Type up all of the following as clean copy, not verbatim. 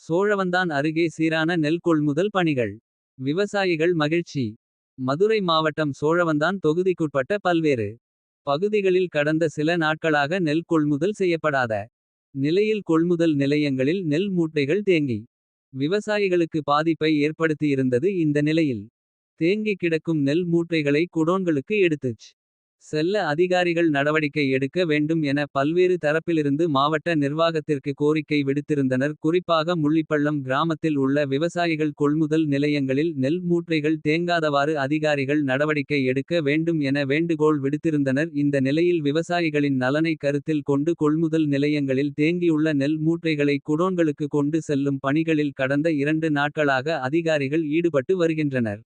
சோழவந்தான் அருகே சீரான நெல் கொள்முதல் பணிகள். விவசாயிகள் மகிழ்ச்சி. மதுரை மாவட்டம் சோழவந்தான் தொகுதிக்குட்பட்ட பல்வேறு பகுதிகளில் கடந்த சில நாட்களாக நெல் கொள்முதல் செய்யப்படாத நிலையில் கொள்முதல் நிலையங்களில் நெல் மூட்டைகள் தேங்கி விவசாயிகளுக்கு பாதிப்பை ஏற்படுத்தியிருந்தது. இந்த நிலையில் தேங்கி கிடக்கும் நெல் மூட்டைகளை குடோன்களுக்கு எடுத்துச் செல்ல அதிகாரிகள் நடவடிக்கை எடுக்க வேண்டும் என பல்வேறு தரப்பிலிருந்து மாவட்ட நிர்வாகத்திற்கு கோரிக்கை விடுத்திருந்தனர். குறிப்பாக முள்ளிப்பள்ளம் கிராமத்தில் உள்ள விவசாயிகள் கொள்முதல் நிலையங்களில் நெல் மூட்டைகள் தேங்காதவாறு அதிகாரிகள் நடவடிக்கை எடுக்க வேண்டும் என வேண்டுகோள் விடுத்திருந்தனர். இந்த நிலையில் விவசாயிகளின் நலனை கருத்தில் கொண்டு கொள்முதல் நிலையங்களில் தேங்கியுள்ள நெல் மூட்டைகளை குடோன்களுக்கு கொண்டு செல்லும் பணிகளில் கடந்த 2 நாட்களாக அதிகாரிகள் ஈடுபட்டு வருகின்றனர்.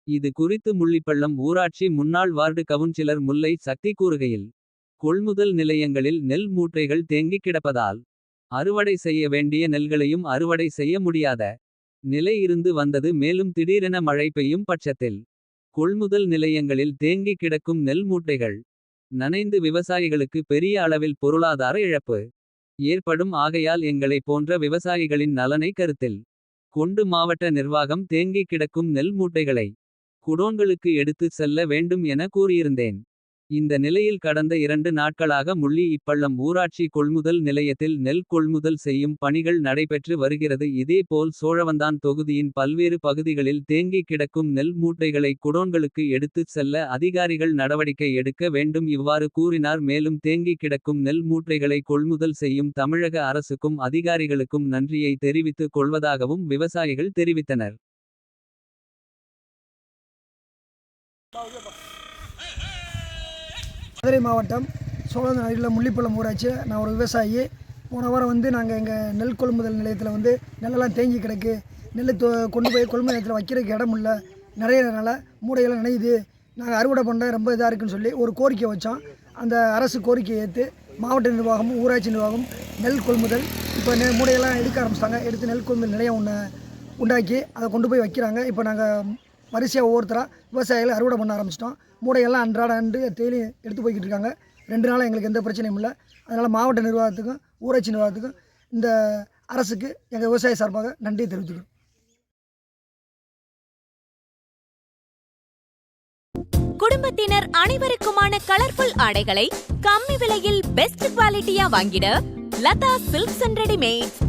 இது குறித்து முள்ளிப்பள்ளம் ஊராட்சி முன்னாள் வார்டு கவுன்சிலர் முல்லை சக்தி கூறுகையில். கொள்முதல் நிலையங்களில் நெல் மூட்டைகள் தேங்கி கிடப்பதால் அறுவடை செய்ய வேண்டிய நெல்களையும் அறுவடை செய்ய முடியாத நிலை இருந்து வந்தது. மேலும் திடீரென மழை பெய்யும் பட்சத்தில் கொள்முதல் நிலையங்களில் தேங்கி கிடக்கும் நெல் மூட்டைகள் நனைந்து விவசாயிகளுக்கு பெரிய அளவில் பொருளாதார இழப்பு ஏற்படும். ஆகையால் எங்களை போன்ற விவசாயிகளின் நலனை கருத்தில் கொண்டு மாவட்ட நிர்வாகம் தேங்கி கிடக்கும் நெல் மூட்டைகளை குடோன்களுக்கு எடுத்து செல்ல வேண்டும் என கூறியிருந்தேன். இந்த நிலையில் கடந்த 2 நாட்களாக முள்ளிப்பள்ளம் ஊராட்சி கொள்முதல் நிலையத்தில் நெல் கொள்முதல் செய்யும் பணிகள் நடைபெற்று வருகிறது. இதேபோல் சோழவந்தான் தொகுதியின் பல்வேறு பகுதிகளில் தேங்கி கிடக்கும் நெல் மூட்டைகளை குடோன்களுக்கு எடுத்துச் செல்ல அதிகாரிகள் நடவடிக்கை எடுக்க வேண்டும். இவ்வாறு கூறினார். மேலும் தேங்கி கிடக்கும் நெல் மூட்டைகளை கொள்முதல் செய்யும் தமிழக அரசுக்கும் அதிகாரிகளுக்கும் நன்றியை தெரிவித்துக் கொள்வதாகவும் விவசாயிகள் தெரிவித்தனர். மதுரை மாவட்டம் சோழவந்தான் அருகில் முள்ளிப்பள்ளம் ஊராட்சி. நான் ஒரு விவசாயி. போன வாரம் நாங்கள் எங்கள் நெல் கொள்முதல் நிலையத்தில் நெல்லெல்லாம் தேங்கி கிடக்கு. நெல் கொண்டு போய் கொள்முதல் நிலையத்தில் வைக்கிறதுக்கு இடம் இல்லை. நிறைய மூடையெல்லாம் நினையுது. நாங்கள் அறுவடை பண்ண ரொம்ப இதாக இருக்குன்னு சொல்லி ஒரு கோரிக்கை வச்சோம். அந்த அரசு கோரிக்கையை ஏற்று மாவட்ட நிர்வாகமும் ஊராட்சி நிர்வாகம் நெல் கொள்முதல் இப்போ மூடையெல்லாம் எடுக்க ஆரம்பிச்சிட்டாங்க. எடுத்து நெல் கொள்முதல் நிலையம் உண்டாக்கி அதை கொண்டு போய் வைக்கிறாங்க. இப்போ நாங்கள் வரிசையாக ஒவ்வொருத்தராக விவசாயிகள் அறுவடை பண்ண ஆரம்பிச்சிட்டோம். மூடையெல்லாம் அன்றாட தேலி எடுத்து போய்கிட்டு இருக்காங்க. 2 நாளாக எங்களுக்கு எந்த பிரச்சனையும் இல்லை. அதனால் மாவட்ட நிர்வாகத்துக்கும் ஊராட்சி நிர்வாகத்துக்கும் இந்த அரசுக்கு எங்கள் விவசாய சார்பாக நன்றி தெரிவித்துக்கிறோம். குடும்பத்தினர் அனைவருக்குமான கலர்ஃபுல் ஆடைகளை கம்மி விலையில் பெஸ்ட் குவாலிட்டியா வாங்கிட லதா சில்க்ஸ் அண்ட் ரெடிமேட்ஸ்.